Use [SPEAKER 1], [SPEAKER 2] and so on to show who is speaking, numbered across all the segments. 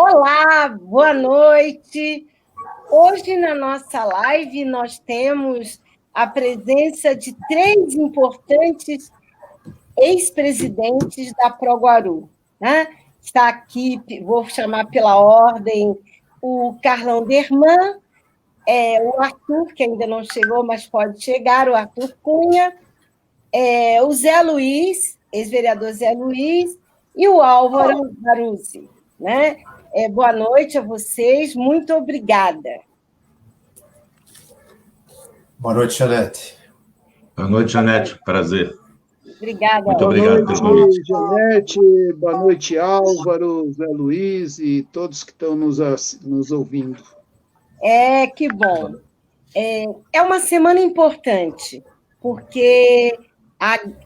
[SPEAKER 1] Olá, boa noite. Hoje, na nossa live, nós temos a presença de três importantes ex-presidentes da Proguaru, né? Está aqui, vou chamar pela ordem, o Carlão Derman, o Arthur, que ainda não chegou, mas pode chegar, o Arthur Cunha, o Zé Luiz, ex-vereador Zé Luiz, e o Álvaro Baruzzi, né? Boa noite a vocês, muito obrigada.
[SPEAKER 2] Boa noite, Janete.
[SPEAKER 3] Boa noite, Janete. Prazer.
[SPEAKER 1] Obrigada.
[SPEAKER 3] Muito obrigado pelo convite.
[SPEAKER 4] Janete, boa noite, Álvaro, Zé Luiz e todos que estão nos ouvindo.
[SPEAKER 1] Que bom. É uma semana importante, porque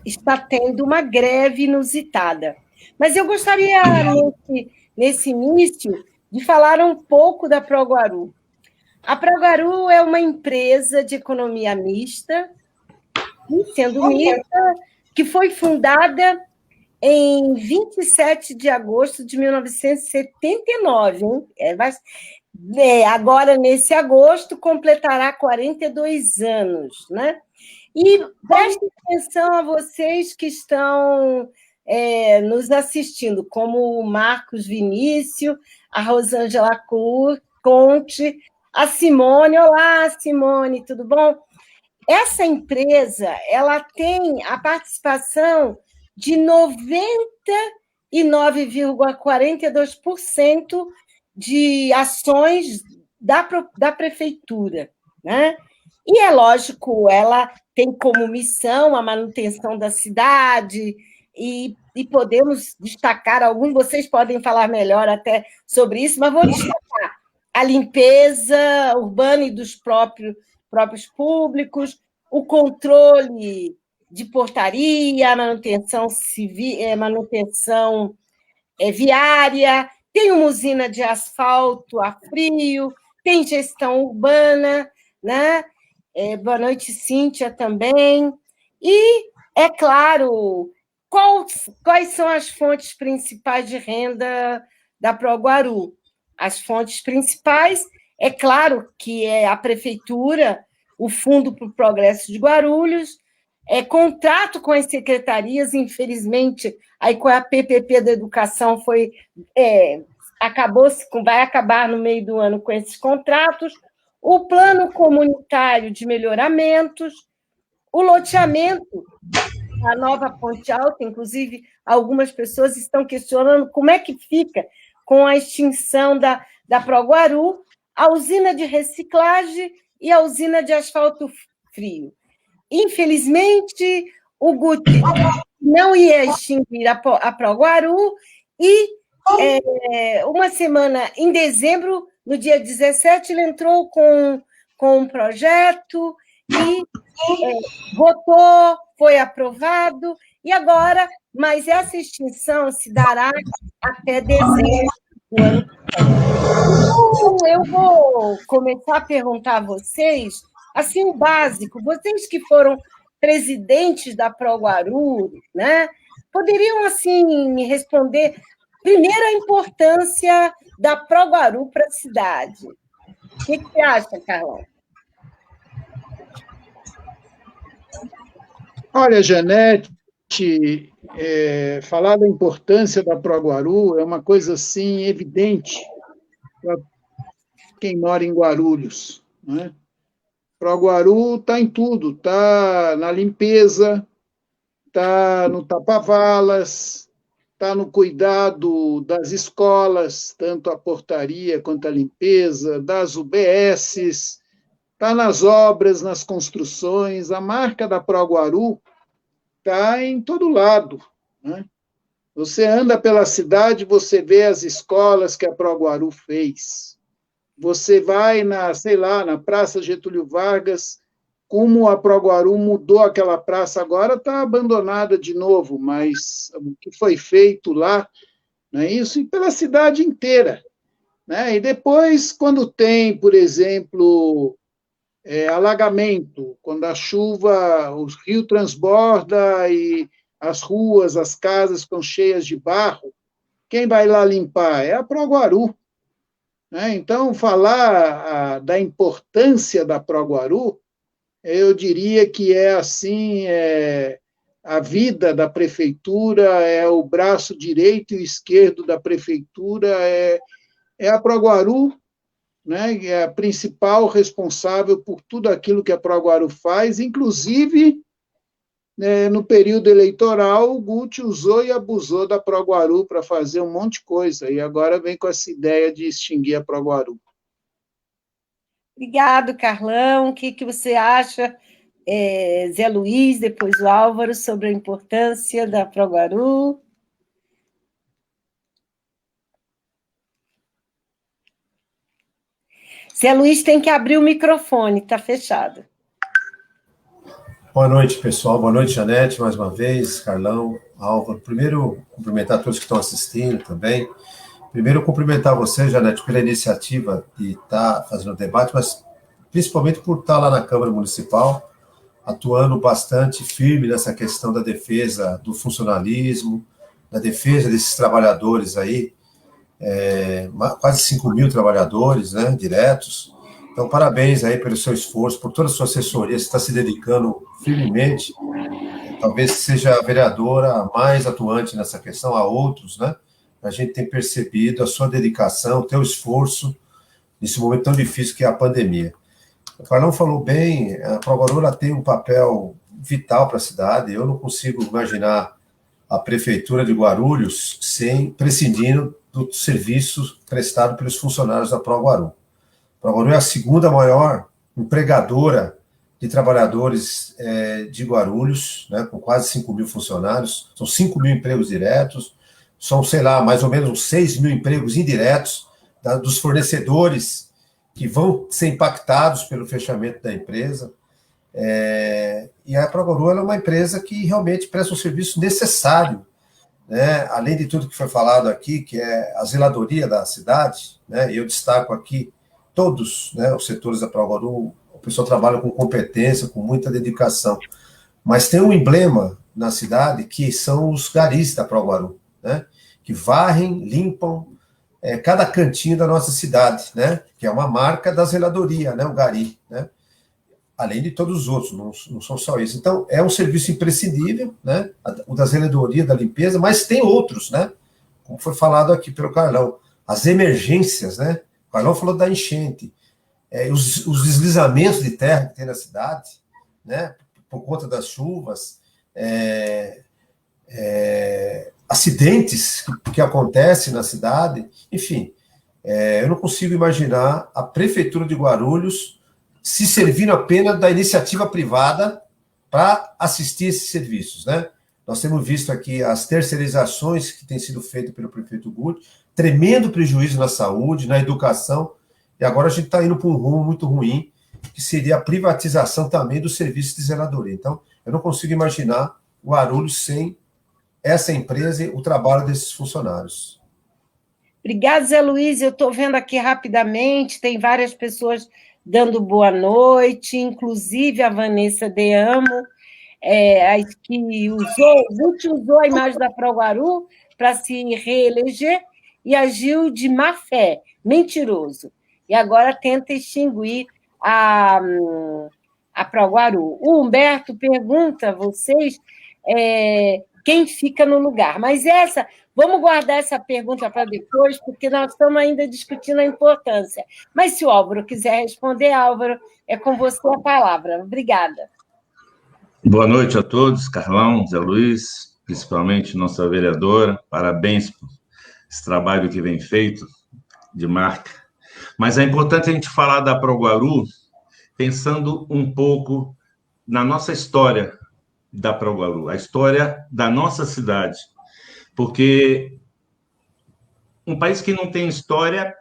[SPEAKER 1] está tendo uma greve inusitada. Mas eu gostaria, nesse início, de falar um pouco da Proguaru. A Proguaru é uma empresa de economia mista, sendo mista, que foi fundada em 27 de agosto de 1979. Agora, nesse agosto, completará 42 anos, né? E prestem atenção a vocês que estão nos assistindo, como o Marcos Vinícius, a Rosângela Conte, a Simone. Olá, Simone, tudo bom? Essa empresa ela tem a participação de 99,42% de ações da prefeitura, né? E é lógico, ela tem como missão a manutenção da cidade, e podemos destacar alguns, vocês podem falar melhor até sobre isso, mas vou destacar a limpeza urbana e dos próprios públicos, o controle de portaria, a manutenção civil, manutenção viária, tem uma usina de asfalto a frio, tem gestão urbana, né? Boa noite, Cíntia, também. E, é claro, quais são as fontes principais de renda da Proguaru? As fontes principais, é claro que é a prefeitura, o Fundo para o Progresso de Guarulhos, contrato com as secretarias, infelizmente, aí com a PPP da Educação vai acabar no meio do ano com esses contratos, o Plano Comunitário de Melhoramentos, o loteamento, a nova Ponte Alta, inclusive algumas pessoas estão questionando como é que fica com a extinção da Proguaru, a usina de reciclagem e a usina de asfalto frio. Infelizmente, o Guti não ia extinguir a Proguaru e, uma semana em dezembro, no dia 17, ele entrou com um projeto e votou, foi aprovado, e agora, mas essa extinção se dará até dezembro do ano que vem. Então, eu vou começar a perguntar a vocês, assim, o básico, vocês que foram presidentes da Proguaru, né, poderiam, assim, me responder, primeiro, a importância da Proguaru para a cidade. O que você acha, Carlão?
[SPEAKER 4] Olha, Janete, falar da importância da Proguaru é uma coisa, assim, evidente para quem mora em Guarulhos, né? Proguaru está em tudo, está na limpeza, está no tapa-valas, está no cuidado das escolas, tanto a portaria quanto a limpeza, das UBSs, está nas obras, nas construções. A marca da Proguaru está em todo lado, né? Você anda pela cidade, você vê as escolas que a Proguaru fez. Você vai na Praça Getúlio Vargas, como a Proguaru mudou aquela praça, agora está abandonada de novo, mas o que foi feito lá, não é isso? E pela cidade inteira, né? E depois, quando tem, por exemplo, alagamento, quando a chuva, o rio transborda e as ruas, as casas ficam cheias de barro, quem vai lá limpar? É a Proguaru, né? Então, falar da importância da Proguaru, eu diria que é assim, a vida da prefeitura, é o braço direito e esquerdo da prefeitura, é a Proguaru, né? É a principal responsável por tudo aquilo que a Proguaru faz, inclusive, né, no período eleitoral, o Guti usou e abusou da Proguaru para fazer um monte de coisa, e agora vem com essa ideia de extinguir a Proguaru.
[SPEAKER 1] Obrigado, Carlão. O que você acha, Zé Luiz, depois o Álvaro, sobre a importância da Proguaru? Zé Luiz tem que abrir o microfone, está fechado.
[SPEAKER 2] Boa noite, pessoal. Boa noite, Janete, mais uma vez, Carlão, Álvaro. Primeiro, cumprimentar todos que estão assistindo também. Primeiro, cumprimentar você, Janete, pela iniciativa de estar fazendo o debate, mas principalmente por estar lá na Câmara Municipal, atuando bastante firme nessa questão da defesa do funcionalismo, da defesa desses trabalhadores aí, quase 5 mil trabalhadores, né, diretos. Então, parabéns aí pelo seu esforço, por toda a sua assessoria, você está se dedicando firmemente, talvez seja a vereadora mais atuante nessa questão, há outros, né? A gente tem percebido a sua dedicação, o teu esforço, nesse momento tão difícil que é a pandemia. O Carlão falou bem, a Proguaru tem um papel vital para a cidade, eu não consigo imaginar a Prefeitura de Guarulhos prescindindo do serviço prestado pelos funcionários da Proguaru. A Proguaru é a segunda maior empregadora de trabalhadores de Guarulhos, né, com quase 5 mil funcionários, são 5 mil empregos diretos, são, sei lá, mais ou menos uns 6 mil empregos indiretos dos fornecedores que vão ser impactados pelo fechamento da empresa. E a Proguaru é uma empresa que realmente presta um serviço necessário, né? Além de tudo que foi falado aqui, que é a zeladoria da cidade, né? Eu destaco aqui todos, né, os setores da Proguaru, o pessoal trabalha com competência, com muita dedicação, mas tem um emblema na cidade que são os garis da Proguaru, né? Que varrem, limpam cada cantinho da nossa cidade, né? Que é uma marca da zeladoria, né? O gari, né? Além de todos os outros, não são só isso. Então, é um serviço imprescindível, né? O da zeladoria, da limpeza, mas tem outros, né? Como foi falado aqui pelo Carlão, as emergências, né? O Carlão falou da enchente, os deslizamentos de terra que tem na cidade, né? Por conta das chuvas, acidentes que acontecem na cidade, enfim, eu não consigo imaginar a Prefeitura de Guarulhos se servindo apenas da iniciativa privada para assistir esses serviços, né? Nós temos visto aqui as terceirizações que têm sido feitas pelo prefeito Guti, tremendo prejuízo na saúde, na educação, e agora a gente está indo para um rumo muito ruim, que seria a privatização também do serviço de zeladoria. Então, eu não consigo imaginar Guarulhos sem essa empresa e o trabalho desses funcionários.
[SPEAKER 1] Obrigada, Zé Luiz. Eu estou vendo aqui rapidamente, tem várias pessoas dando boa noite, inclusive a Vanessa De Amo, que usou a imagem da Proguaru para se reeleger e agiu de má fé, mentiroso. E agora tenta extinguir a Proguaru. O Humberto pergunta a vocês quem fica no lugar. Mas vamos guardar essa pergunta para depois, porque nós estamos ainda discutindo a importância. Mas se o Álvaro quiser responder, Álvaro, é com você a palavra. Obrigada.
[SPEAKER 3] Boa noite a todos, Carlão, Zé Luiz, principalmente nossa vereadora. Parabéns por esse trabalho que vem feito de marca. Mas é importante a gente falar da Proguaru pensando um pouco na nossa história da Proguaru, a história da nossa cidade. Porque um país que não tem história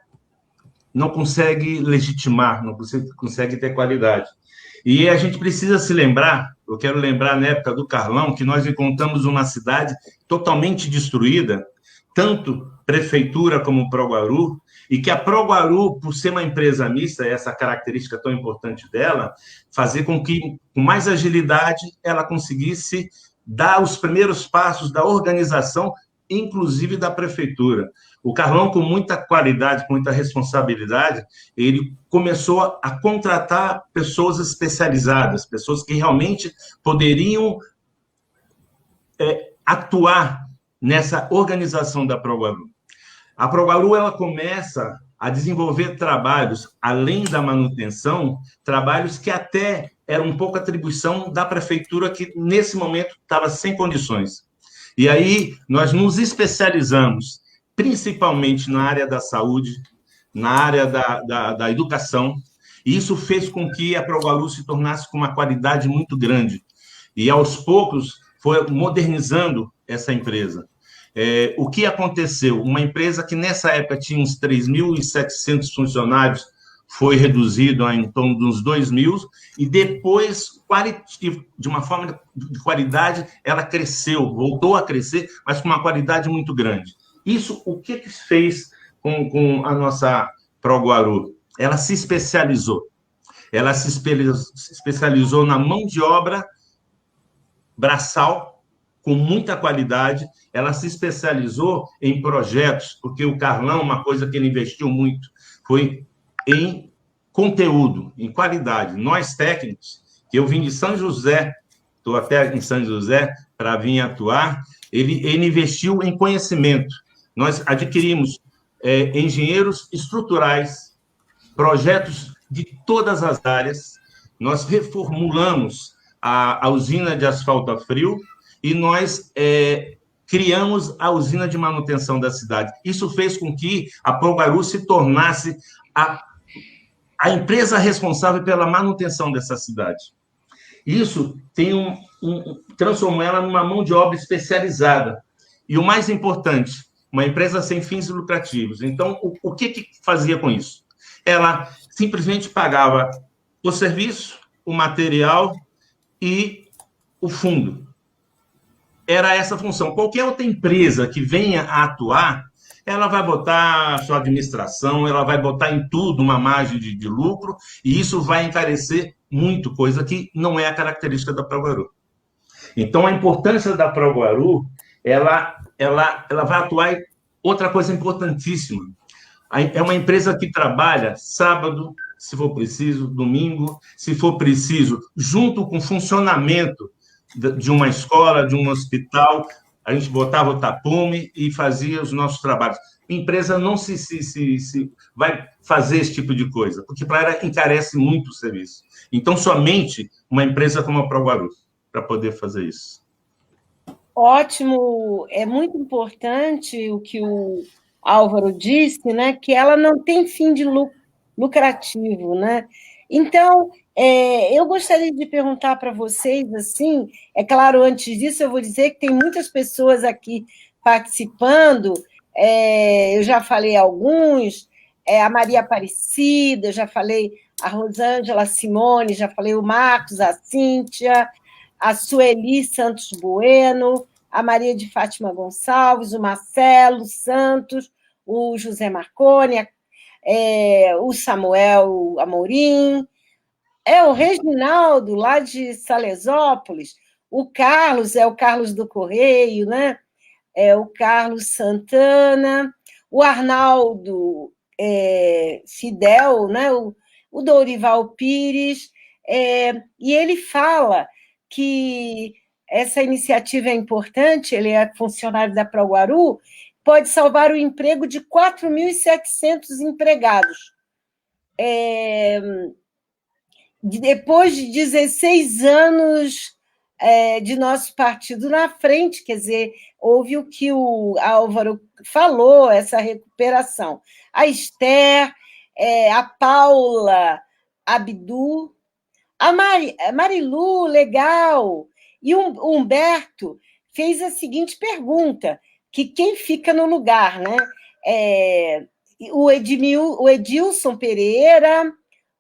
[SPEAKER 3] não consegue legitimar, não consegue ter qualidade. E a gente precisa se lembrar, eu quero lembrar na época do Carlão, que nós encontramos uma cidade totalmente destruída, tanto prefeitura como Proguaru, e que a Proguaru, por ser uma empresa mista, essa característica tão importante dela, fazer com que, com mais agilidade, ela conseguisse dar os primeiros passos da organização inclusive da prefeitura. O Carlão, com muita qualidade, com muita responsabilidade, ele começou a contratar pessoas especializadas, pessoas que realmente poderiam atuar nessa organização da Proguaru. A Proguaru, ela começa a desenvolver trabalhos, além da manutenção, trabalhos que até eram um pouco atribuição da prefeitura, que nesse momento estava sem condições. E aí nós nos especializamos, principalmente na área da saúde, na área da educação, e isso fez com que a Proguaru se tornasse com uma qualidade muito grande. E, aos poucos, foi modernizando essa empresa. O que aconteceu? Uma empresa que, nessa época, tinha uns 3.700 funcionários, foi reduzido a em torno de uns 2.000, e depois, de uma forma de qualidade, ela cresceu, voltou a crescer, mas com uma qualidade muito grande. Isso, o que fez com a nossa Proguaru? Ela se especializou. Ela se especializou na mão de obra braçal, com muita qualidade. Ela se especializou em projetos, porque o Carlão, uma coisa que ele investiu muito, foi em conteúdo, em qualidade. Nós, técnicos, que eu vim de São José, estou até em São José para vir atuar, ele investiu em conhecimento. Nós adquirimos engenheiros estruturais, projetos de todas as áreas, nós reformulamos a usina de asfalto a frio e nós criamos a usina de manutenção da cidade. Isso fez com que a Proguaru se tornasse a empresa responsável pela manutenção dessa cidade. Isso transformou ela numa mão de obra especializada. E o mais importante, uma empresa sem fins lucrativos. Então, o que fazia com isso? Ela simplesmente pagava o serviço, o material e o fundo. Era essa a função. Qualquer outra empresa que venha a atuar, ela vai botar a sua administração, ela vai botar em tudo uma margem de lucro, e isso vai encarecer muito, coisa que não é a característica da Proguaru. Então, a importância da Proguaru, ela vai atuar em outra coisa importantíssima. É uma empresa que trabalha sábado, se for preciso, domingo, se for preciso, junto com o funcionamento de uma escola, de um hospital. A gente botava o tapume e fazia os nossos trabalhos. A empresa não se vai fazer esse tipo de coisa, porque para ela encarece muito o serviço. Então, somente uma empresa como a Proguaru para poder fazer isso.
[SPEAKER 1] Ótimo, é muito importante o que o Álvaro disse, né, que ela não tem fim de lucrativo, né? Então, eu gostaria de perguntar para vocês, assim, é claro, antes disso, eu vou dizer que tem muitas pessoas aqui participando, eu já falei alguns, a Maria Aparecida, já falei a Rosângela Simone, já falei o Marcos, a Cíntia, a Sueli Santos Bueno, a Maria de Fátima Gonçalves, o Marcelo Santos, o José Marconi, o Samuel Amorim, o Reginaldo, lá de Salesópolis, o Carlos, o Carlos do Correio, né? O Carlos Santana, o Arnaldo Fidel, né? O Dorival Pires, e ele fala que essa iniciativa é importante, ele é funcionário da Proguaru, pode salvar o emprego de 4.700 empregados. Depois de 16 anos de nosso partido na frente, quer dizer, houve o que o Álvaro falou, essa recuperação. A Esther, a Paula Abdu, a Marilu, legal. E o Humberto fez a seguinte pergunta, que quem fica no lugar, né? O Edilson Pereira,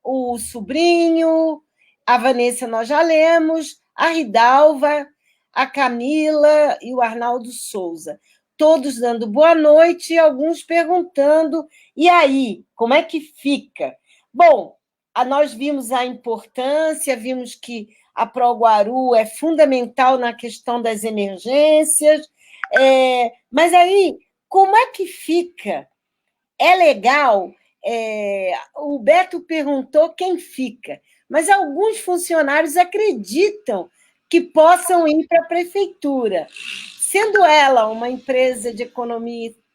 [SPEAKER 1] o Sobrinho, a Vanessa nós já lemos, a Ridalva, a Camila e o Arnaldo Souza. Todos dando boa noite e alguns perguntando, e aí, como é que fica? Bom, nós vimos a importância, vimos que a Proguaru é fundamental na questão das emergências, Mas aí, como é que fica? É legal? O Beto perguntou quem fica, mas alguns funcionários acreditam que possam ir para a prefeitura. Sendo ela uma empresa de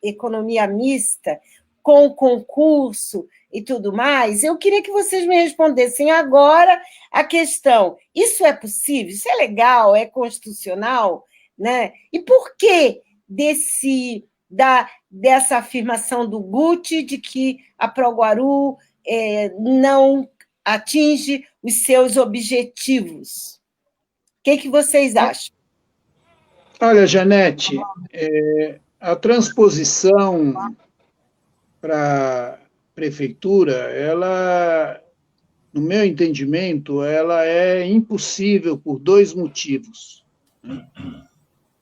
[SPEAKER 1] economia mista, com concurso e tudo mais, eu queria que vocês me respondessem agora a questão: isso é possível? Isso é legal? É constitucional? Né? E por que dessa afirmação do Guti de que a Proguaru não atinge os seus objetivos? O que vocês acham?
[SPEAKER 4] Olha, Janete, a transposição para a prefeitura, ela, no meu entendimento, ela é impossível por 2 motivos.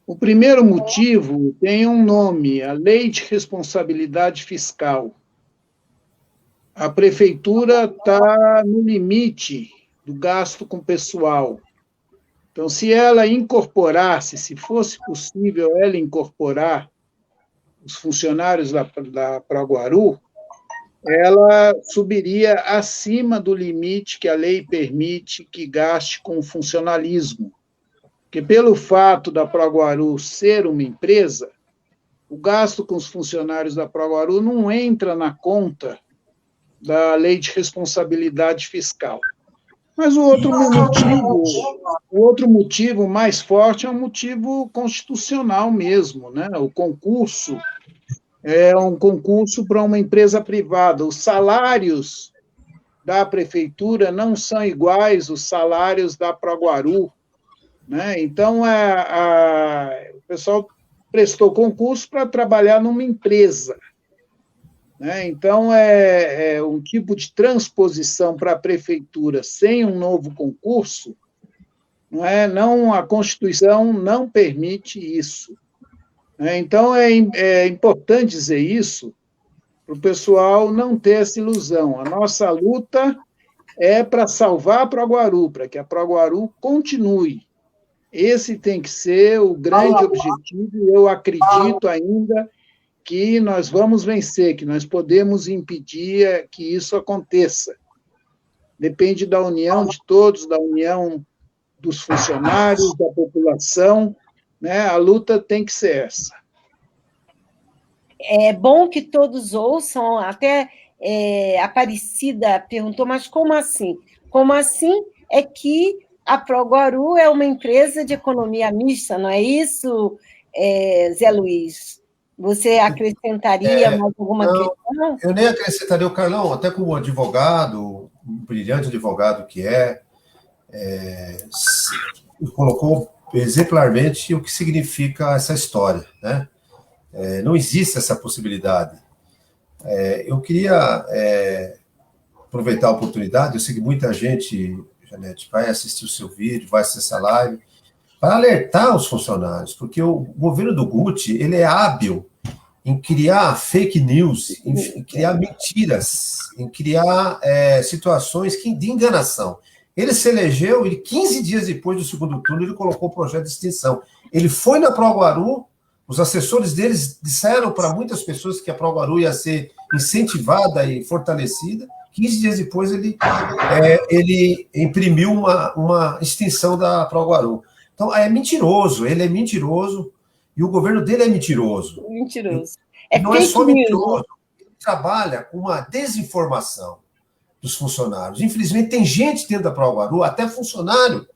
[SPEAKER 4] O primeiro motivo tem um nome, a Lei de Responsabilidade Fiscal. A prefeitura está no limite do gasto com pessoal. Então, se ela incorporasse, se fosse possível ela incorporar os funcionários da Proguaru, ela subiria acima do limite que a lei permite que gaste com funcionalismo. Porque, pelo fato da Proguaru ser uma empresa, o gasto com os funcionários da Proguaru não entra na conta da Lei de Responsabilidade Fiscal. Mas o outro motivo mais forte é um motivo constitucional mesmo, né? O concurso é um concurso para uma empresa privada. Os salários da prefeitura não são iguais aos salários da Proguaru, né? Então, o pessoal prestou concurso para trabalhar numa empresa, né? Então, é um tipo de transposição para a prefeitura sem um novo concurso, a Constituição não permite isso. Então, é importante dizer isso para o pessoal não ter essa ilusão. A nossa luta é para salvar a Proguaru, para que a Proguaru continue. Esse tem que ser o grande objetivo, e eu acredito ainda que nós vamos vencer, que nós podemos impedir que isso aconteça. Depende da união de todos, da união dos funcionários, da população, né? A luta tem que ser essa.
[SPEAKER 1] É bom que todos ouçam, até Aparecida perguntou, mas como assim? Como assim é que a Proguaru é uma empresa de economia mista, não é isso, Zé Luiz? Você acrescentaria mais alguma questão?
[SPEAKER 2] Eu nem acrescentaria. O Carlão, até como advogado, um brilhante advogado que colocou exemplarmente o que significa essa história, né? Não existe essa possibilidade. Eu queria aproveitar a oportunidade, eu sei que muita gente, Janete, vai assistir o seu vídeo, vai assistir essa live, para alertar os funcionários, porque o governo do Guti, ele é hábil em criar fake news, em criar mentiras, em criar situações de enganação. Ele se elegeu e 15 dias depois do segundo turno ele colocou o projeto de extinção. Ele foi na Proguaru, os assessores deles disseram para muitas pessoas que a Proguaru ia ser incentivada e fortalecida. 15 dias depois ele imprimiu uma extinção da Proguaru. Então, é mentiroso, ele é mentiroso, e o governo dele é mentiroso.
[SPEAKER 1] Mentiroso.
[SPEAKER 2] Não é só mentiroso, ele trabalha com uma desinformação dos funcionários. Infelizmente, tem gente dentro da Proguaru, até funcionário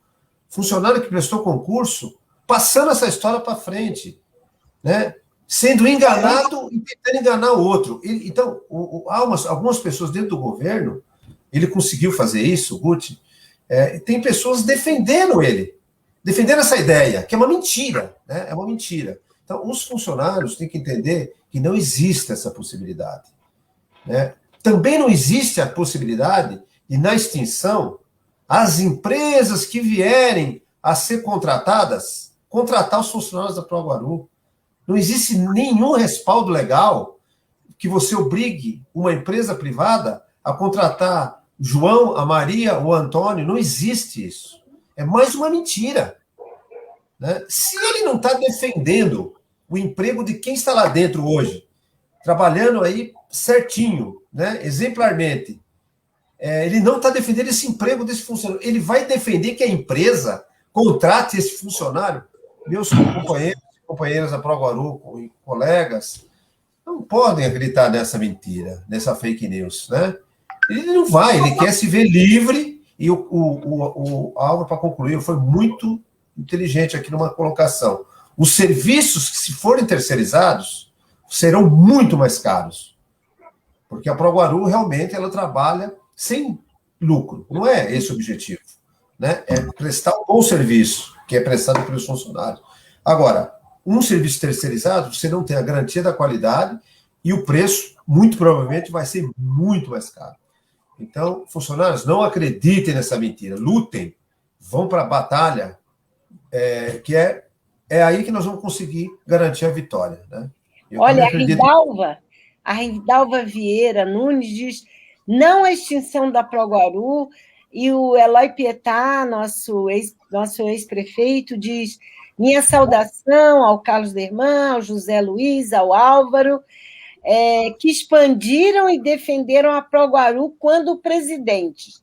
[SPEAKER 2] que prestou concurso, passando essa história para frente, né? Sendo enganado e tentando enganar o outro. Então, algumas pessoas dentro do governo, ele conseguiu fazer isso, o Guti, tem pessoas defendendo ele, defendendo essa ideia, que é uma mentira, né? É uma mentira. Então, os funcionários têm que entender que não existe essa possibilidade, né? Também não existe a possibilidade de, na extinção, as empresas que vierem a ser contratadas, contratar os funcionários da Proguaru. Não existe nenhum respaldo legal que você obrigue uma empresa privada a contratar João, a Maria, o Antônio. Não existe isso. É mais uma mentira, né? Se ele não está defendendo o emprego de quem está lá dentro hoje, trabalhando aí certinho, né, exemplarmente. Ele não está defendendo esse emprego desse funcionário. Ele vai defender que a empresa contrate esse funcionário. Meus companheiros e companheiras da ProGuaru, colegas, não podem acreditar nessa mentira, nessa fake news, né? Ele não vai, ele quer se ver livre, e o Álvaro, para concluir, foi muito inteligente aqui numa colocação. Os serviços que, se forem terceirizados, serão muito mais caros, porque a ProGuaru realmente ela trabalha sem lucro, não é esse o objetivo, né? É prestar um bom serviço, que é prestado pelos funcionários. Agora, um serviço terceirizado, você não tem a garantia da qualidade e o preço, muito provavelmente, vai ser muito mais caro. Então, funcionários, não acreditem nessa mentira, lutem, vão para a batalha, que é aí que nós vamos conseguir garantir a vitória, né?
[SPEAKER 1] Olha, a Ridalva Vieira Nunes diz não à extinção da ProGuaru, e o Eloy Pietá, nosso ex-prefeito, diz minha saudação ao Carlos Derman, ao José Luiz, ao Álvaro, que expandiram e defenderam a ProGuaru quando presidentes,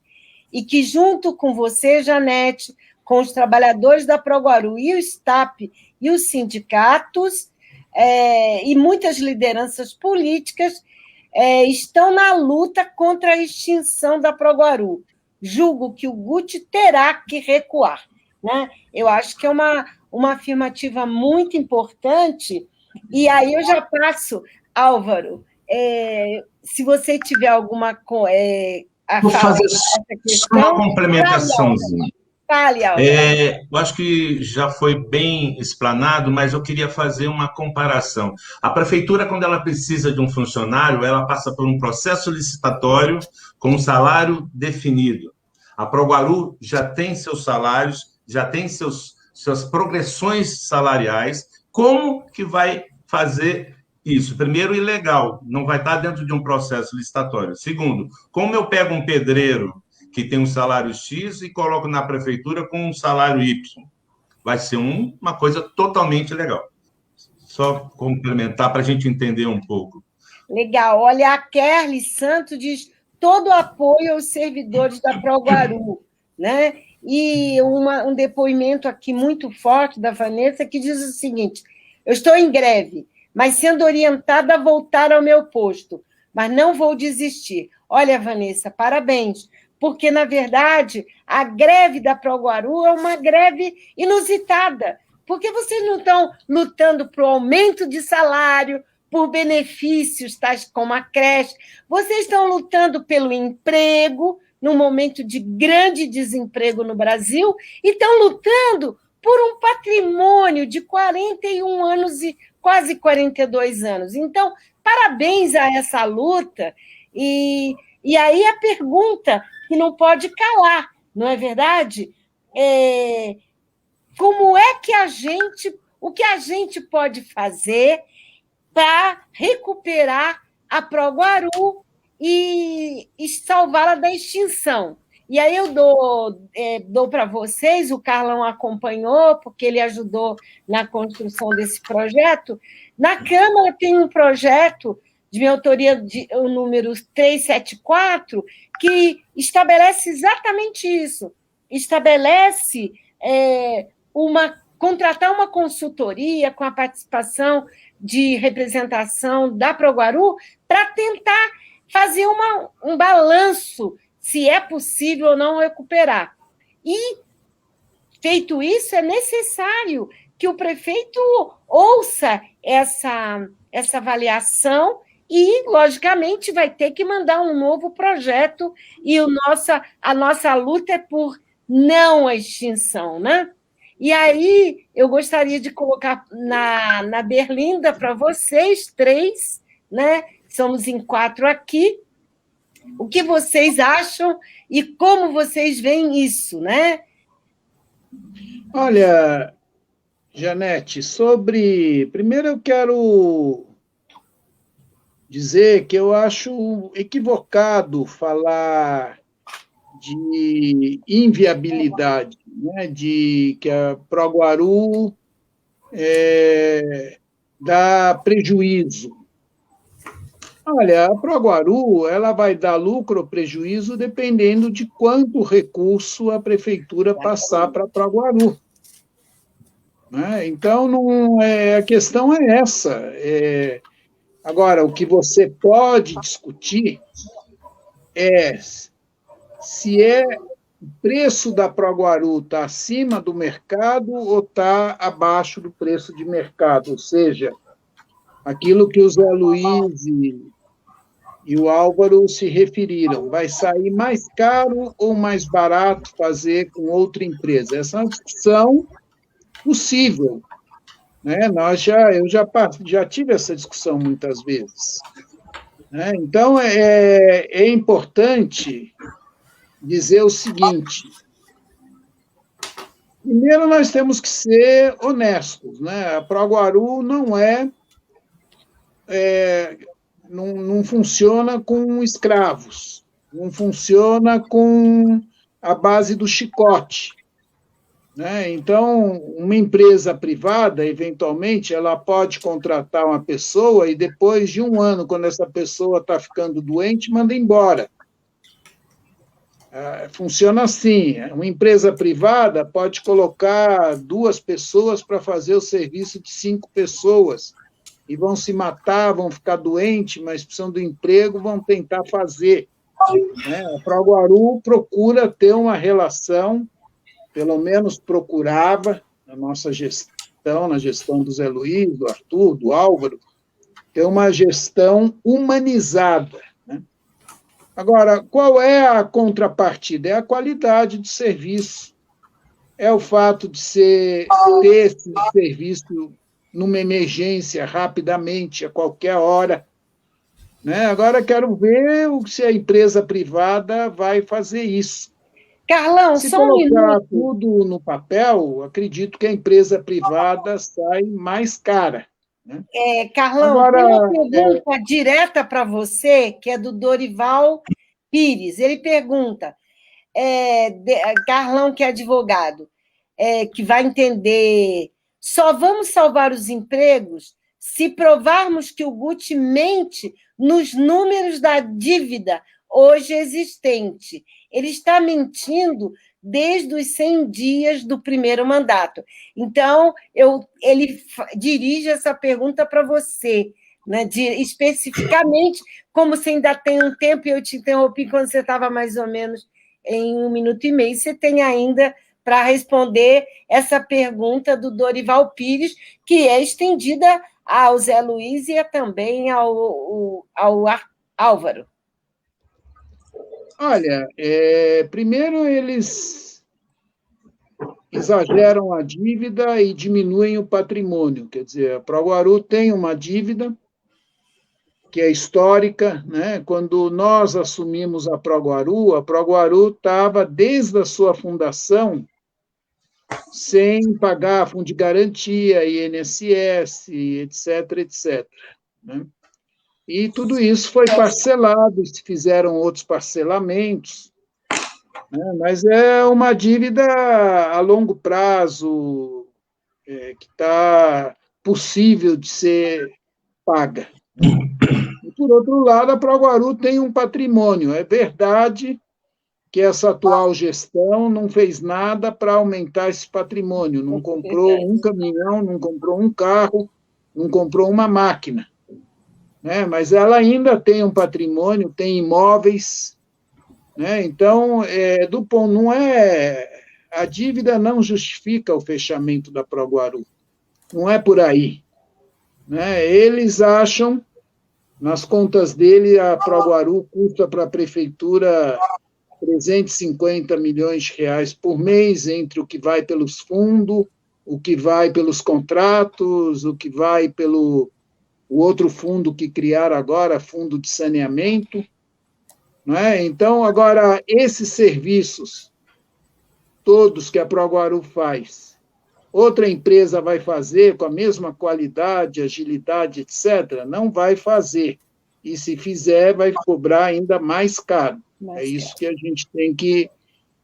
[SPEAKER 1] e que, junto com você, Janete, com os trabalhadores da ProGuaru e o STAP e os sindicatos, e muitas lideranças políticas, estão na luta contra a extinção da ProGuaru. Julgo que o GUT terá que recuar, né? Eu acho que é uma afirmativa muito importante, e aí eu já passo, Álvaro, se você tiver alguma a
[SPEAKER 3] Vou
[SPEAKER 1] falar
[SPEAKER 3] fazer
[SPEAKER 1] essa
[SPEAKER 3] só uma
[SPEAKER 1] questão,
[SPEAKER 3] complementaçãozinha.
[SPEAKER 1] fale, Álvaro.
[SPEAKER 3] Eu acho que já foi bem explanado, mas eu queria fazer uma comparação. A prefeitura, quando ela precisa de um funcionário, ela passa por um processo licitatório com um salário definido. A ProGuaru já tem seus salários, já tem suas progressões salariais. Como que vai fazer isso? Primeiro, ilegal, não vai estar dentro de um processo licitatório. Segundo, como eu pego um pedreiro que tem um salário X e coloco na prefeitura com um salário Y? Vai ser uma coisa totalmente legal. Só complementar para a gente entender um pouco.
[SPEAKER 1] Legal. Olha, a Kerly Santos diz todo apoio aos servidores da ProGuaru, né? E um depoimento aqui muito forte da Vanessa, que diz o seguinte: eu estou em greve, mas sendo orientada a voltar ao meu posto, mas não vou desistir. Olha, Vanessa, parabéns, porque, na verdade, a greve da ProGuaru é uma greve inusitada, porque vocês não estão lutando por aumento de salário, por benefícios tais como a creche, vocês estão lutando pelo emprego, num momento de grande desemprego no Brasil, e estão lutando por um patrimônio de 41 anos e quase 42 anos. Então, parabéns a essa luta. E aí a pergunta que não pode calar, não é verdade? Como é que o que a gente pode fazer para recuperar a ProGuaru e salvá-la da extinção? E aí eu dou para vocês, o Carlão acompanhou, porque ele ajudou na construção desse projeto. Na Câmara tem um projeto de minha autoria, o número 374, que estabelece exatamente isso. Estabelece contratar uma consultoria com a participação de representação da ProGuaru para tentar fazer um balanço se é possível ou não recuperar. E, feito isso, é necessário que o prefeito ouça essa avaliação e, logicamente, vai ter que mandar um novo projeto, e a nossa luta é por não à extinção, né? E aí eu gostaria de colocar na berlinda para vocês três, né? Somos em 4 aqui, o que vocês acham e como vocês veem isso, né?
[SPEAKER 4] Olha, Janete, primeiro eu quero dizer que eu acho equivocado falar de inviabilidade, né? De que a ProGuaru dá prejuízo? Olha, a Proguaru, ela vai dar lucro ou prejuízo dependendo de quanto recurso a prefeitura passar para a Proguaru. Né? Então, a questão é essa. Agora, o que você pode discutir é se o preço da Proguaru está acima do mercado ou está abaixo do preço de mercado, ou seja, aquilo que o Zé Luiz e o Álvaro se referiram, vai sair mais caro ou mais barato fazer com outra empresa? Essa é uma discussão possível. Né? Eu já tive essa discussão muitas vezes. Né? Então, é importante dizer o seguinte: primeiro, nós temos que ser honestos. Né? A Proguaru não funciona com escravos, não funciona com a base do chicote. Né? Então, uma empresa privada, eventualmente, ela pode contratar uma pessoa e depois de um ano, quando essa pessoa está ficando doente, manda embora. Funciona assim: uma empresa privada pode colocar 2 pessoas para fazer o serviço de 5 pessoas, e vão se matar, vão ficar doentes, mas precisam do emprego, vão tentar fazer. Né? A Proguaru procura ter uma relação, pelo menos procurava, na nossa gestão, na gestão do Zé Luiz, do Arthur, do Álvaro, ter uma gestão humanizada. Né? Agora, qual é a contrapartida? É a qualidade do serviço, é o fato de ter esse serviço numa emergência, rapidamente, a qualquer hora. Né? Agora, quero ver se a empresa privada vai fazer isso.
[SPEAKER 1] Carlão,
[SPEAKER 4] se
[SPEAKER 1] só um minuto.
[SPEAKER 4] colocar tudo no papel, acredito que a empresa privada sai mais cara. Né?
[SPEAKER 1] Carlão, agora, tem uma pergunta direta para você, que é do Dorival Pires. Ele pergunta, Carlão, que é advogado, que vai entender: só vamos salvar os empregos se provarmos que o Guti mente nos números da dívida hoje existente. Ele está mentindo desde os 100 dias do primeiro mandato. Então, ele dirige essa pergunta para você, né, especificamente, como você ainda tem um tempo, e eu te interrompi quando você estava mais ou menos em 1 minuto e meio, você tem ainda para responder essa pergunta do Dorival Pires, que é estendida ao Zé Luiz e também ao Álvaro.
[SPEAKER 4] Olha, primeiro eles exageram a dívida e diminuem o patrimônio. Quer dizer, a Proguaru tem uma dívida que é histórica. Né? Quando nós assumimos a Proguaru estava, desde a sua fundação, sem pagar fundo de garantia, INSS, etc., etc. Né? E tudo isso foi parcelado, se fizeram outros parcelamentos, né? Mas é uma dívida a longo prazo, que está possível de ser paga. E, por outro lado, a Proguaru tem um patrimônio. É verdade que essa atual gestão não fez nada para aumentar esse patrimônio, não comprou um caminhão, não comprou um carro, não comprou uma máquina. Né? Mas ela ainda tem um patrimônio, tem imóveis. Né? Então, a dívida não justifica o fechamento da Proguaru. Não é por aí. Né? Eles acham, nas contas dele, a Proguaru custa para a prefeitura 350 milhões de reais por mês, entre o que vai pelos fundos, o que vai pelos contratos, o que vai pelo o outro fundo que criaram agora, fundo de saneamento. Não é? Então, agora, esses serviços, todos que a Proguaru faz, outra empresa vai fazer com a mesma qualidade, agilidade, etc., não vai fazer. E, se fizer, vai cobrar ainda mais caro. É isso que a gente tem que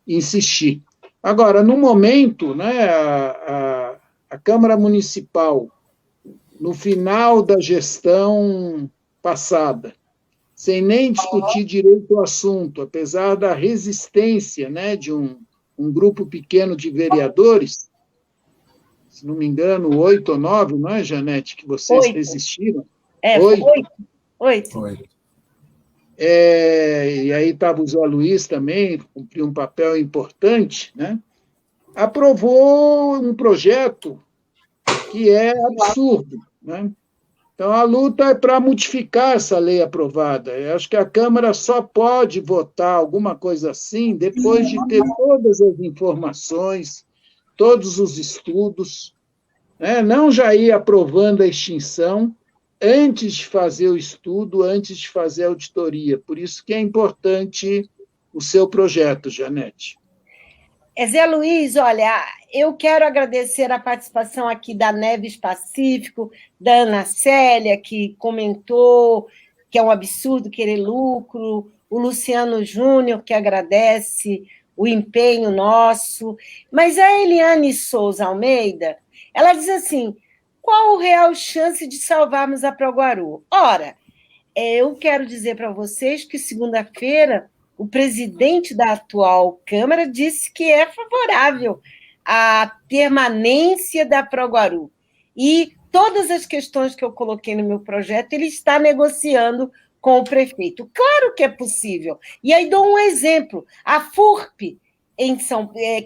[SPEAKER 4] insistir. Agora, no momento, né, a Câmara Municipal no final da gestão passada, sem nem discutir direito o assunto, apesar da resistência, né, de um grupo pequeno de vereadores, se não me engano, 8 ou 9, não é, Janete, que vocês
[SPEAKER 1] 8.
[SPEAKER 4] resistiram?
[SPEAKER 1] 8.
[SPEAKER 4] E aí estava o Zé Luiz também, cumpriu um papel importante, né? Aprovou um projeto que é absurdo, né? Então, a luta é para modificar essa lei aprovada. Eu acho que a Câmara só pode votar alguma coisa assim depois de ter todas as informações, todos os estudos, né? Não já ir aprovando a extinção antes de fazer o estudo, antes de fazer a auditoria. Por isso que é importante o seu projeto, Janete.
[SPEAKER 1] Zé Luiz, olha, eu quero agradecer a participação aqui da Neves Pacífico, da Ana Célia, que comentou que é um absurdo querer lucro, o Luciano Júnior, que agradece o empenho nosso, mas a Eliane Souza Almeida, ela diz assim, qual a real chance de salvarmos a Proguaru? Ora, eu quero dizer para vocês que segunda-feira o presidente da atual Câmara disse que é favorável à permanência da Proguaru. E todas as questões que eu coloquei no meu projeto, ele está negociando com o prefeito. Claro que é possível. E aí dou um exemplo. A FURP,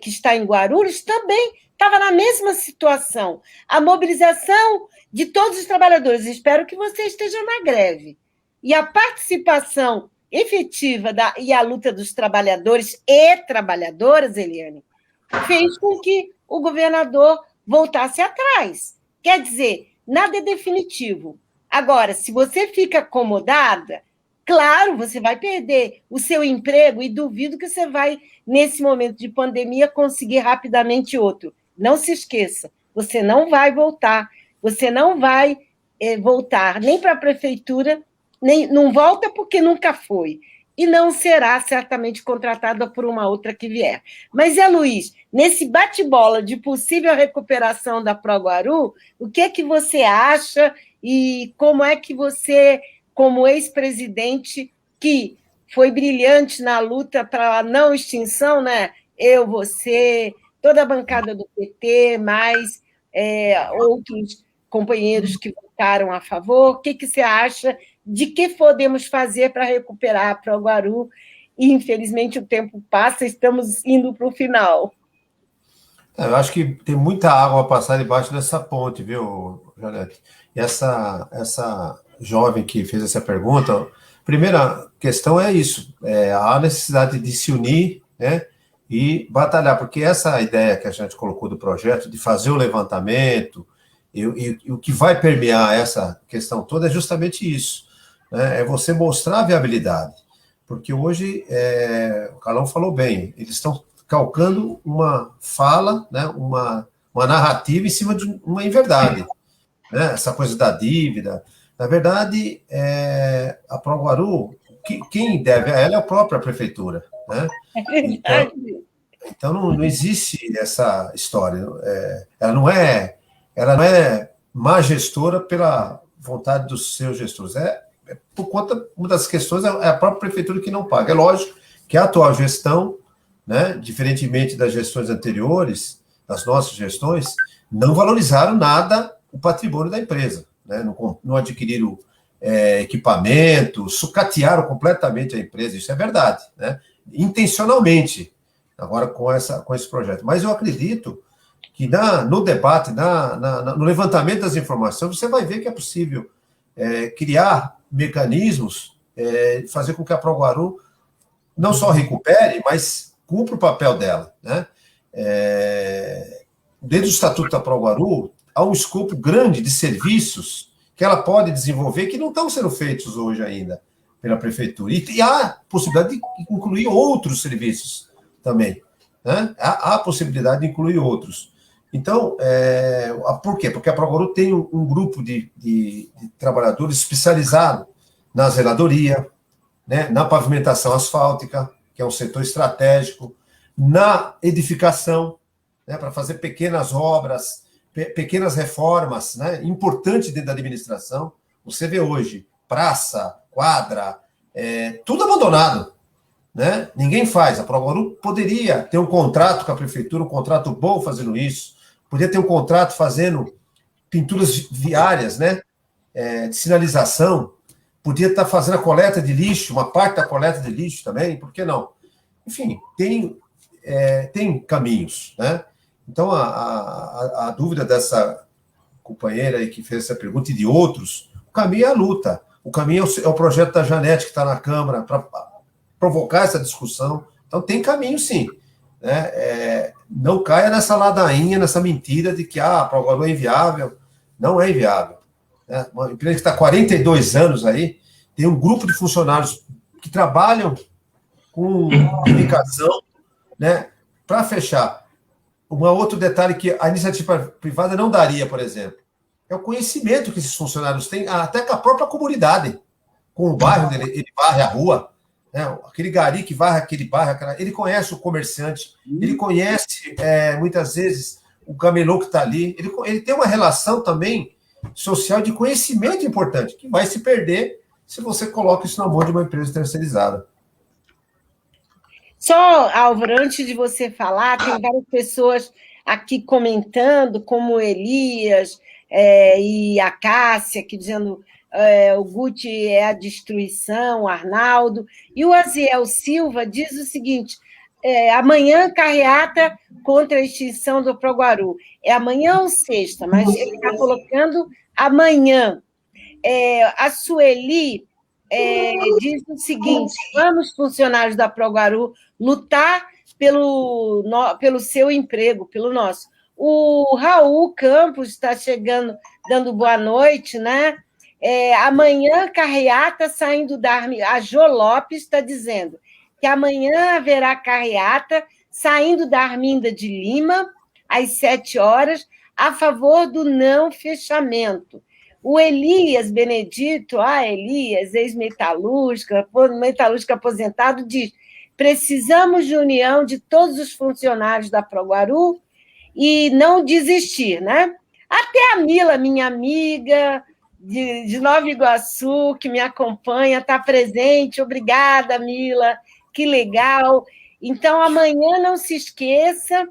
[SPEAKER 1] que está em Guarulhos, também estava na mesma situação. A mobilização de todos os trabalhadores. Espero que você esteja na greve. E a participação efetiva e a luta dos trabalhadores e trabalhadoras, Eliane, fez com que o governador voltasse atrás. Quer dizer, nada é definitivo. Agora, se você fica acomodada, claro, você vai perder o seu emprego e duvido que você vai, nesse momento de pandemia, conseguir rapidamente outro. Não se esqueça, você não vai voltar. Você não vai voltar nem para a prefeitura, não volta porque nunca foi, e não será certamente contratada por uma outra que vier. Mas, Zé Luiz, nesse bate-bola de possível recuperação da Proguaru, o que é que você acha e como é que você, como ex-presidente, que foi brilhante na luta para a não extinção, né? Eu, você, toda a bancada do PT, mais outros companheiros que votaram a favor, o que, que você acha de que podemos fazer para recuperar a Proguaru? E, infelizmente, o tempo passa, estamos indo para o final.
[SPEAKER 2] Eu acho que tem muita água a passar debaixo dessa ponte, viu, Janete? E essa jovem que fez essa pergunta, a primeira questão é isso, a necessidade de se unir, né, e batalhar, porque essa ideia que a gente colocou do projeto, de fazer o levantamento, e o que vai permear essa questão toda é justamente isso, né, é você mostrar a viabilidade, porque hoje, o Carlão falou bem, eles estão calcando uma fala, né, uma narrativa em cima de uma inverdade, né, essa coisa da dívida. Na verdade, a Proguaru, quem deve a ela é a própria prefeitura, né?
[SPEAKER 1] É verdade.
[SPEAKER 2] Então não existe essa história. Ela não é má gestora pela vontade dos seus gestores. Por conta, uma das questões é a própria prefeitura que não paga. É lógico que a atual gestão, né, diferentemente das gestões anteriores, das nossas gestões, não valorizaram nada o patrimônio da empresa, né? Não adquiriram equipamento, sucatearam completamente a empresa, isso é verdade, né? Intencionalmente, agora com esse projeto. Mas eu acredito que no debate, no levantamento das informações, você vai ver que é possível criar mecanismos, fazer com que a Proguaru não só recupere, mas cumpra o papel dela, né? Dentro do Estatuto da Proguaru, há um escopo grande de serviços que ela pode desenvolver que não estão sendo feitos hoje ainda pela prefeitura. E há possibilidade de incluir outros serviços também, né? Há possibilidade de incluir outros. Então, por quê? Porque a Proguaru tem um grupo de trabalhadores especializado na zeladoria, né, na pavimentação asfáltica, que é um setor estratégico, na edificação, né, para fazer pequenas obras, pequenas reformas, né, importantes dentro da administração. Você vê hoje praça, quadra, tudo abandonado, né? Ninguém faz. A ProGuarulhos poderia ter um contrato com a prefeitura, um contrato bom fazendo isso, poderia ter um contrato fazendo pinturas viárias, né, de sinalização, podia estar fazendo a coleta de lixo, uma parte da coleta de lixo também, por que não? Enfim, tem caminhos, né? Então, a dúvida dessa companheira aí que fez essa pergunta e de outros, o caminho é a luta, o caminho é o projeto da Janete que está na Câmara para provocar essa discussão. Então, tem caminho, sim, né? Não caia nessa ladainha, nessa mentira de que a ProGuarulhos é inviável. Não é inviável. Né? Uma empresa que está há 42 anos aí, tem um grupo de funcionários que trabalham com comunicação, né, para fechar. Um outro detalhe que a iniciativa privada não daria, por exemplo, é o conhecimento que esses funcionários têm, até com a própria comunidade, com o bairro dele, ele varre a rua, né, aquele gari que varre aquele bairro, ele conhece o comerciante, ele conhece, muitas vezes, o camelô que está ali, ele tem uma relação também social de conhecimento importante, que vai se perder se você coloca isso na mão de uma empresa terceirizada.
[SPEAKER 1] Só, Álvaro, antes de você falar, tem várias pessoas aqui comentando, como o Elias e a Cássia, que dizendo o Guti é a destruição, o Arnaldo, e o Aziel Silva diz o seguinte, amanhã carreata contra a extinção do ProGuarulhos. É amanhã ou sexta, mas ele está colocando amanhã. A Sueli diz o seguinte, vamos, funcionários da ProGuarulhos, lutar pelo seu emprego, pelo nosso. O Raul Campos está chegando, dando boa noite, né? Amanhã, carreata saindo da... A Jo Lopes está dizendo que amanhã haverá carreata saindo da Arminda de Lima, às 7 horas, a favor do não fechamento. O Elias Benedito, Elias, ex-metalúrgica, metalúrgico aposentado, diz: precisamos de união de todos os funcionários da ProGuarulhos e não desistir, né? Até a Mila, minha amiga de Nova Iguaçu, que me acompanha, está presente. Obrigada, Mila, que legal. Então, amanhã não se esqueça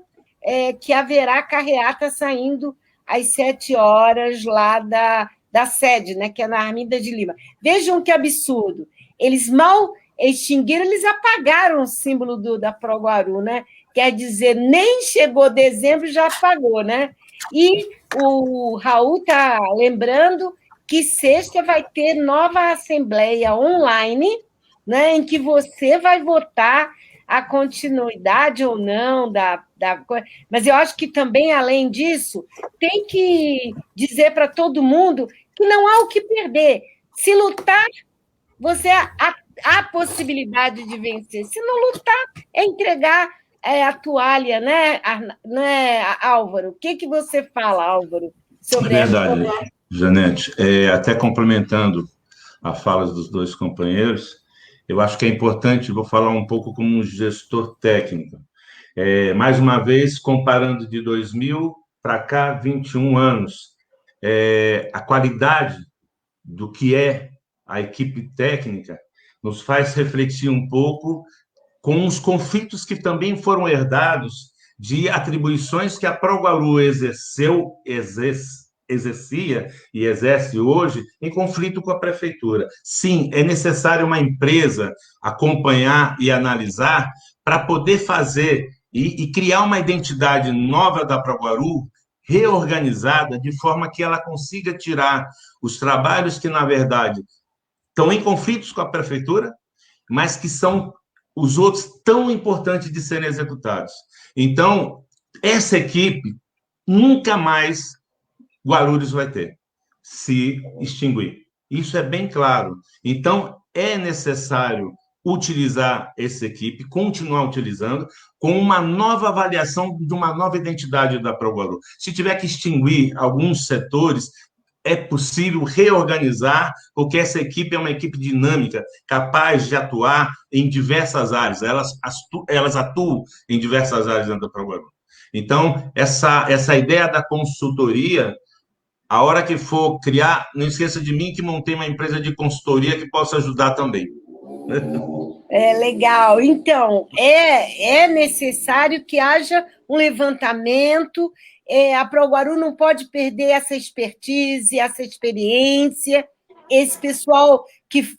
[SPEAKER 1] que haverá carreata saindo às 7 horas lá da sede, né, que é na Arminda de Lima. Vejam que absurdo. Eles mal extinguiram, eles apagaram o símbolo da ProGuarulhos, né? Quer dizer, nem chegou dezembro e já apagou, né? E o Raul está lembrando que sexta vai ter nova assembleia online, né, em que você vai votar a continuidade ou não da coisa. Mas eu acho que também, além disso, tem que dizer para todo mundo que não há o que perder. Se lutar, você há possibilidade de vencer. Se não lutar, é entregar a toalha, né, Álvaro? O que você fala, Álvaro, sobre
[SPEAKER 3] verdade, Janete. Até complementando a fala dos dois companheiros, eu acho que é importante, vou falar um pouco como um gestor técnico. Mais uma vez, comparando de 2000 para cá, 21 anos, a qualidade do que é a equipe técnica nos faz refletir um pouco com os conflitos que também foram herdados de atribuições que a ProGuarulhos exercia e exerce hoje em conflito com a prefeitura. Sim, é necessário uma empresa acompanhar e analisar para poder fazer e criar uma identidade nova da ProGuarulhos, reorganizada, de forma que ela consiga tirar os trabalhos que, na verdade, estão em conflitos com a prefeitura, mas que são os outros tão importantes de serem executados. Então, essa equipe nunca mais Guarulhos vai ter, se extinguir. Isso é bem claro. Então, é necessário utilizar essa equipe, continuar utilizando, com uma nova avaliação de uma nova identidade da ProGuarulhos. Se tiver que extinguir alguns setores, é possível reorganizar, porque essa equipe é uma equipe dinâmica, capaz de atuar em diversas áreas. Elas atuam em diversas áreas dentro da ProGuarulhos. Então, essa ideia da consultoria, a hora que for criar, não esqueça de mim que montei uma empresa de consultoria que possa ajudar também.
[SPEAKER 1] É legal. Então, é necessário que haja um levantamento. A Proguaru não pode perder essa expertise, essa experiência, esse pessoal que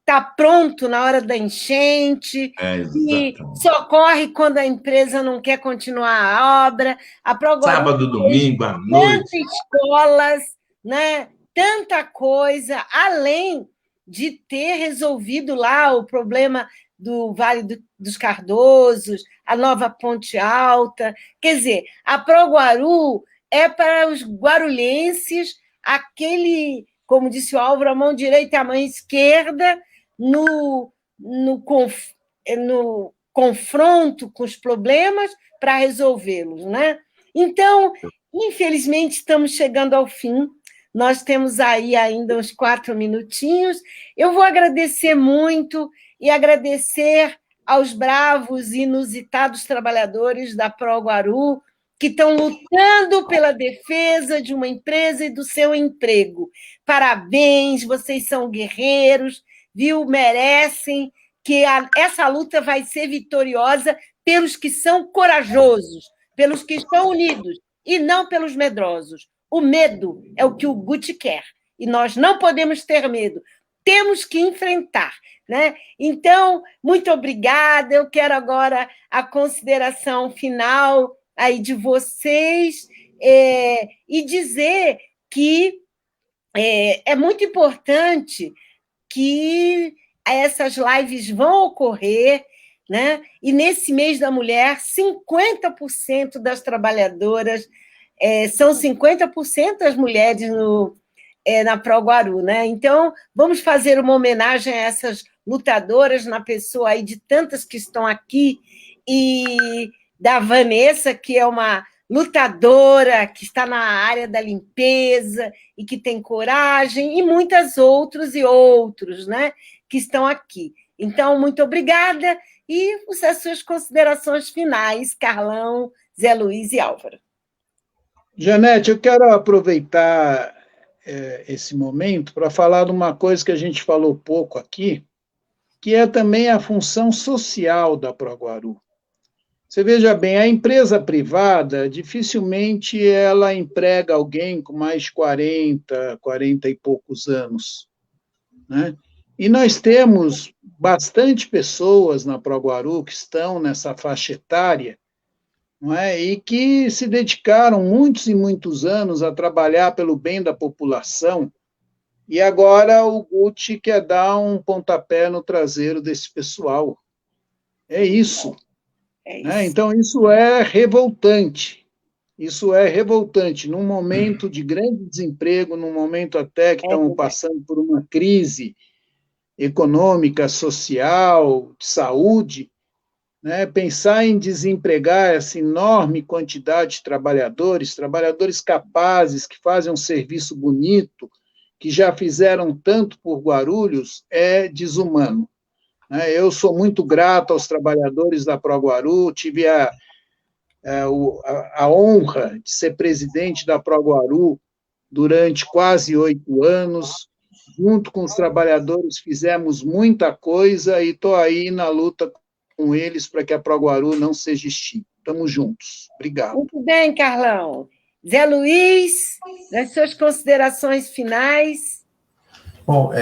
[SPEAKER 1] está pronto na hora da enchente, que socorre quando a empresa não quer continuar a obra. A Proguaru
[SPEAKER 3] sábado, domingo, à noite.
[SPEAKER 1] Tantas escolas, né? Tanta coisa, além de ter resolvido lá o problema do Vale dos Cardosos, a nova Ponte Alta. Quer dizer, a Proguaru é para os guarulhenses aquele, como disse o Álvaro, a mão direita e a mão esquerda no confronto com os problemas para resolvê-los, né? Então, infelizmente, estamos chegando ao fim. Nós temos aí ainda uns 4 minutinhos. Eu vou agradecer muito e agradecer aos bravos e inusitados trabalhadores da Proguaru que estão lutando pela defesa de uma empresa e do seu emprego. Parabéns, vocês são guerreiros, viu? Merecem, que essa luta vai ser vitoriosa pelos que são corajosos, pelos que estão unidos, e não pelos medrosos. O medo é o que o Guti quer, e nós não podemos ter medo, temos que enfrentar, né? Então, muito obrigada, eu quero agora a consideração final aí de vocês, e dizer que é muito importante que essas lives vão ocorrer, né? E nesse mês da mulher, 50% das trabalhadoras, são 50% as mulheres na Proguaru, né? Então, vamos fazer uma homenagem a essas lutadoras, na pessoa aí de tantas que estão aqui, e da Vanessa, que é uma lutadora, que está na área da limpeza e que tem coragem, e muitas outros e outros, né, que estão aqui. Então, muito obrigada, e as suas considerações finais, Carlão, Zé Luiz e Álvaro.
[SPEAKER 4] Janete, eu quero aproveitar esse momento para falar de uma coisa que a gente falou pouco aqui, que é também a função social da Proguaru. Você veja bem, a empresa privada, dificilmente ela emprega alguém com mais de 40 e poucos anos, né? E nós temos bastante pessoas na Proguaru que estão nessa faixa etária, não é? E que se dedicaram muitos e muitos anos a trabalhar pelo bem da população, e agora o Guti quer dar um pontapé no traseiro desse pessoal. É isso. Né? Então, isso é revoltante. Isso é revoltante. Num momento de grande desemprego, num momento até que estamos passando por uma crise econômica, social, de saúde, né? Pensar em desempregar essa enorme quantidade de trabalhadores capazes, que fazem um serviço bonito, que já fizeram tanto por Guarulhos, é desumano. Eu sou muito grato aos trabalhadores da Proguaru, tive a honra de ser presidente da Proguaru durante quase 8 anos. Junto com os trabalhadores, fizemos muita coisa e estou aí na luta com eles para que a Proguaru não seja extinta. Estamos juntos. Obrigado.
[SPEAKER 1] Muito bem, Carlão. Zé Luiz, as suas considerações finais.
[SPEAKER 2] Bom,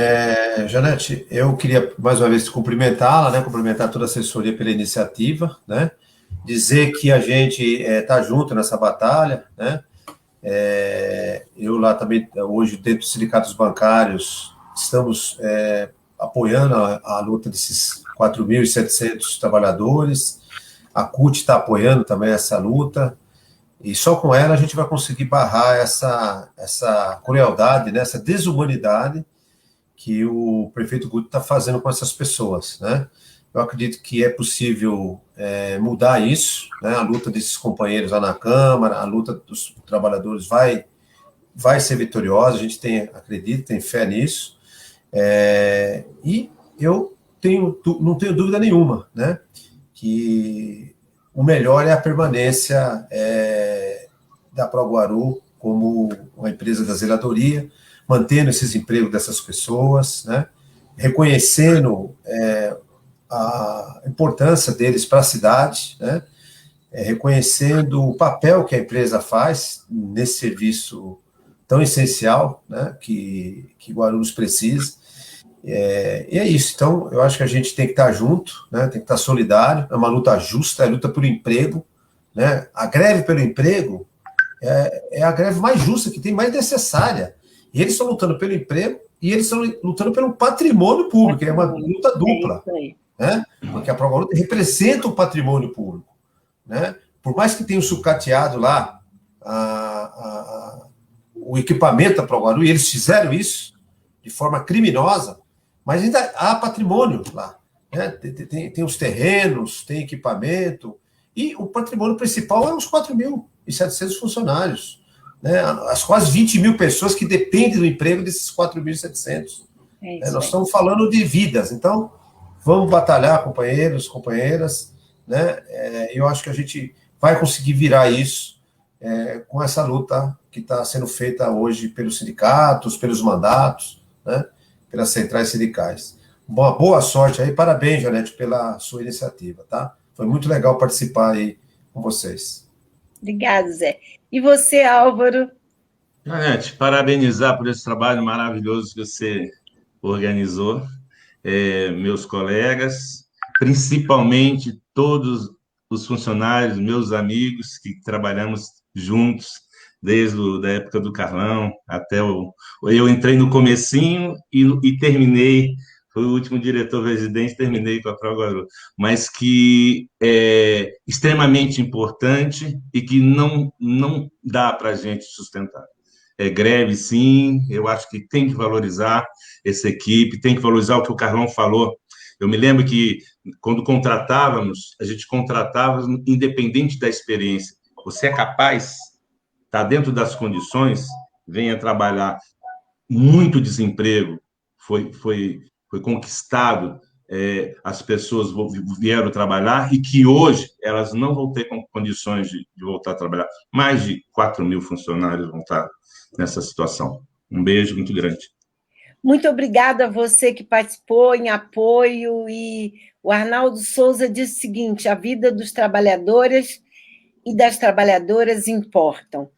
[SPEAKER 2] Janete, eu queria mais uma vez cumprimentá-la, né, cumprimentar toda a assessoria pela iniciativa, né, dizer que a gente está junto nessa batalha, né, eu lá também, hoje, dentro dos sindicatos bancários, estamos apoiando a luta desses 4.700 trabalhadores, a CUT está apoiando também essa luta, e só com ela a gente vai conseguir barrar essa crueldade, né, essa desumanidade que o prefeito Guti está fazendo com essas pessoas, né? Eu acredito que é possível mudar isso, né? A luta desses companheiros lá na Câmara, a luta dos trabalhadores vai ser vitoriosa, a gente acredita, tem fé nisso, e eu não tenho dúvida nenhuma, né? Que o melhor é a permanência da Proguaru como uma empresa da zeladoria, mantendo esses empregos dessas pessoas, né? Reconhecendo a importância deles para a cidade, né? Reconhecendo o papel que a empresa faz nesse serviço tão essencial, né? que Guarulhos precisa. E é isso. Então, eu acho que a gente tem que estar junto, né? Tem que estar solidário. É uma luta justa, é a luta pelo emprego, né? A greve pelo emprego é a greve mais justa que tem, mais necessária. E eles estão lutando pelo emprego e eles estão lutando pelo patrimônio público. É uma luta dupla, né? Porque a Proguaru representa o patrimônio público, né? Por mais que tenham sucateado lá o equipamento da Proguaru, e eles fizeram isso de forma criminosa, mas ainda há patrimônio lá, né? Tem os terrenos, tem equipamento, e o patrimônio principal é os 4.700 funcionários, né? As quase 20 mil pessoas que dependem do emprego desses 4.700. Nós estamos falando de vidas, então vamos batalhar, companheiros, companheiras, né? Eu acho que a gente vai conseguir virar isso com essa luta que está sendo feita hoje pelos sindicatos, pelos mandatos, né? Pelas centrais sindicais. Boa sorte aí, parabéns, Janete, pela sua iniciativa, tá? Foi muito legal participar aí com vocês.
[SPEAKER 1] Obrigada, Zé. E você, Álvaro?
[SPEAKER 3] Janete, parabenizar por esse trabalho maravilhoso que você organizou, meus colegas, principalmente todos os funcionários, meus amigos, que trabalhamos juntos desde a época do Carlão até eu entrei no comecinho e terminei, fui o último diretor-residente, terminei com a Proguaru, mas que é extremamente importante e que não dá para a gente sustentar. Greve, sim, eu acho que tem que valorizar essa equipe, tem que valorizar o que o Carlão falou. Eu me lembro que, quando contratávamos, a gente contratava independente da experiência. Você é capaz, está dentro das condições, venha trabalhar. Muito desemprego foi conquistado, as pessoas vieram trabalhar e que hoje elas não vão ter condições de voltar a trabalhar. Mais de 4.000 funcionários vão estar nessa situação. Um beijo muito grande.
[SPEAKER 1] Muito obrigada a você que participou em apoio. E o Arnaldo Souza disse o seguinte: a vida dos trabalhadores e das trabalhadoras importam.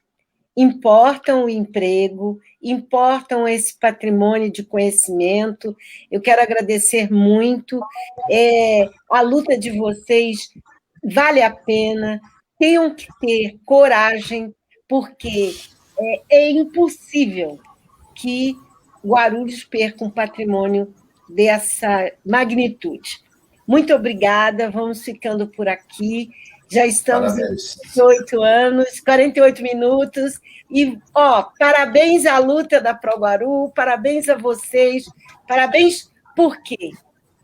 [SPEAKER 1] Importam o emprego, importam esse patrimônio de conhecimento. Eu quero agradecer muito. A luta de vocês vale a pena. Tenham que ter coragem, porque é impossível que Guarulhos perca um patrimônio dessa magnitude. Muito obrigada, vamos ficando por aqui. Já estamos em 48 anos, 48 minutos. E, parabéns à luta da Proguaru, parabéns a vocês, parabéns porque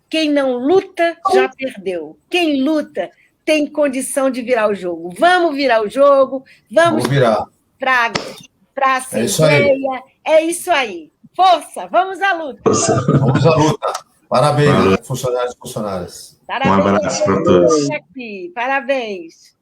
[SPEAKER 1] quem não luta já perdeu. Quem luta tem condição de virar o jogo. Vamos virar o jogo, vamos virar para a Assembleia. É isso aí. Força, vamos à luta.
[SPEAKER 2] Vamos à luta. Parabéns, funcionários e funcionárias.
[SPEAKER 1] Parabéns.
[SPEAKER 3] Um abraço para todos.
[SPEAKER 1] Parabéns.